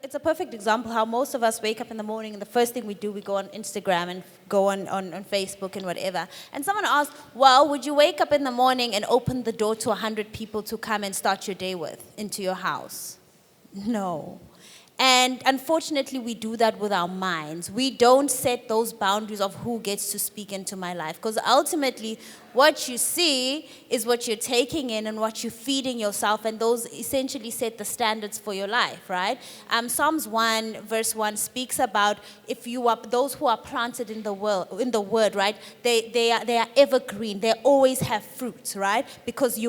it's a perfect example how most of us wake up in the morning and the first thing we do, we go on Instagram and go on Facebook and whatever. And someone asked, well, would you wake up in the morning and open the door to 100 people to come and start your day with into your house? No. And unfortunately, we do that with our minds. We don't set those boundaries of who gets to speak into my life. Because ultimately, what you see is what you're taking in and what you're feeding yourself. And those essentially set the standards for your life, right? Psalms 1, verse 1 speaks about if you are those who are planted in the word, right? They are evergreen. They always have fruit, right? Because they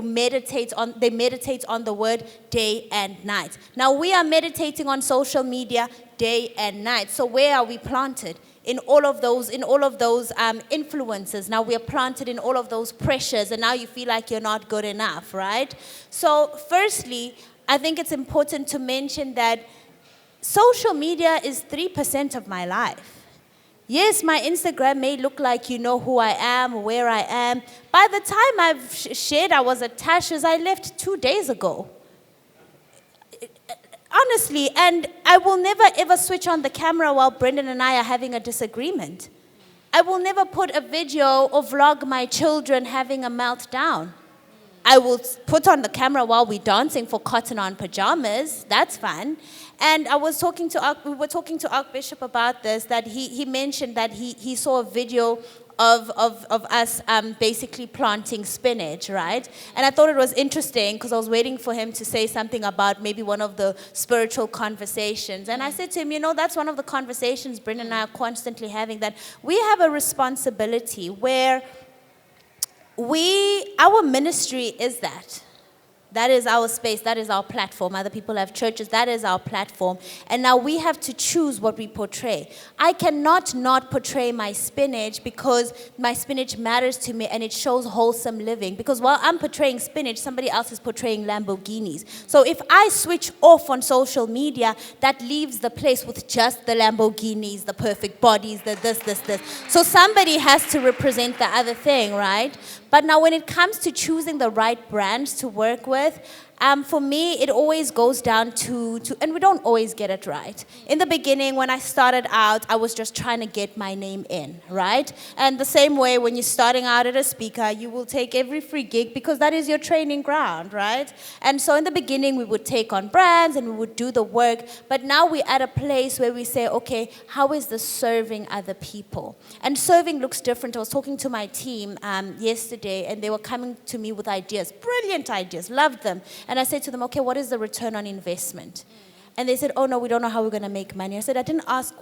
meditate on the word day and night. Now, we are meditating on social media day and night. So where are we planted? In all of those influences. Now we are planted in all of those pressures, and now you feel like you're not good enough, right? So firstly, I think it's important to mention that social media is 3% of my life. Yes, my Instagram may look like you know who I am, where I am. By the time I've shared I was at Tasha's, I left 2 days ago. Honestly, and I will never ever switch on the camera while Brendan and I are having a disagreement. I will never put a video or vlog my children having a meltdown. I will put on the camera while we're dancing for Cotton On pajamas. That's fun. And we were talking to Archbishop about this, that he mentioned that he saw a video of us basically planting spinach, right? And I thought it was interesting because I was waiting for him to say something about maybe one of the spiritual conversations. And I said to him, that's one of the conversations Brendan and I are constantly having, that we have a responsibility where our ministry is that. That is our space. That is our platform. Other people have churches. That is our platform. And now we have to choose what we portray. I cannot not portray my spinach because my spinach matters to me and it shows wholesome living. Because while I'm portraying spinach, somebody else is portraying Lamborghinis. So if I switch off on social media, that leaves the place with just the Lamborghinis, the perfect bodies, the this. So somebody has to represent the other thing, right? But now when it comes to choosing the right brands to work with, for me, it always goes down to, and we don't always get it right. In the beginning, when I started out, I was just trying to get my name in, right? And the same way, when you're starting out as a speaker, you will take every free gig because that is your training ground, right? And so in the beginning, we would take on brands and we would do the work. But now we're at a place where we say, okay, how is this serving other people? And serving looks different. I was talking to my team yesterday, and they were coming to me with ideas, brilliant ideas, loved them. And I said to them, okay, what is the return on investment? And they said, oh, no, we don't know how we're going to make money. I said, I didn't ask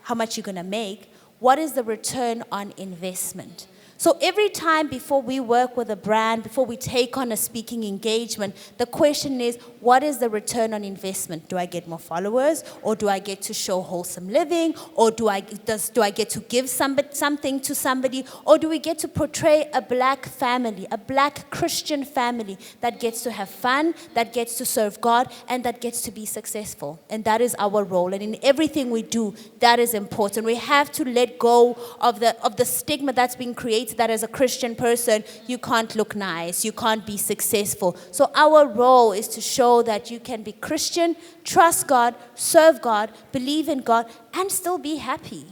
how much you're going to make. What is the return on investment? So every time before we work with a brand, before we take on a speaking engagement, the question is, what is the return on investment? Do I get more followers? Or do I get to show wholesome living? Or do I get to give something to somebody? Or do we get to portray a black family, a black Christian family that gets to have fun, that gets to serve God, and that gets to be successful? And that is our role. And in everything we do, that is important. We have to let go of the stigma that's been created, that as a Christian person, you can't look nice, you can't be successful. So our role is to show that you can be Christian, trust God, serve God, believe in God, and still be happy.